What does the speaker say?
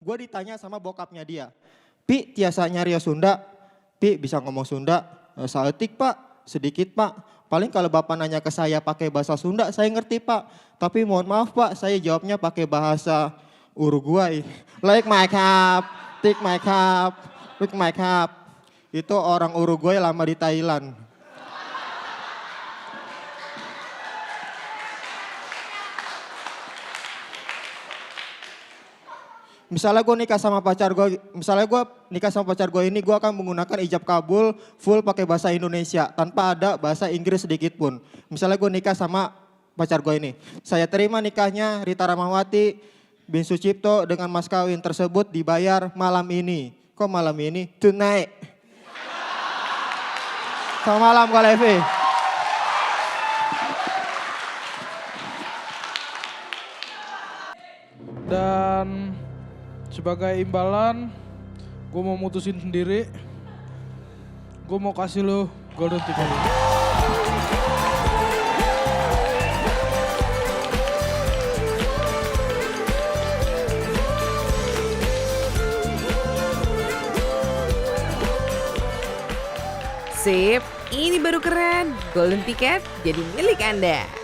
Gue ditanya sama bokapnya dia, Pi tiasa nyari Sunda, Pi bisa ngomong Sunda, saeutik pak, sedikit pak. Paling kalau bapak nanya ke saya pakai bahasa Sunda, saya ngerti pak. Tapi mohon maaf pak, saya jawabnya pakai bahasa Uruguay. Like my cup, take my cup, take my cup. Itu orang Uruguay lama di Thailand. Misalnya gue nikah sama pacar gue, ini gue akan menggunakan ijab kabul full pakai bahasa Indonesia tanpa ada bahasa Inggris sedikit pun. Misalnya gue nikah sama pacar gue ini, saya terima nikahnya Rita Ramawati bin Sucipto dengan mas kawin tersebut dibayar malam ini. Kok malam ini? Tonight. Selamat malam Kak Levi. Dan sebagai imbalan, gue mau mutusin sendiri. Gue mau kasih lo golden ticket. Sip, ini baru keren. Golden ticket jadi milik Anda.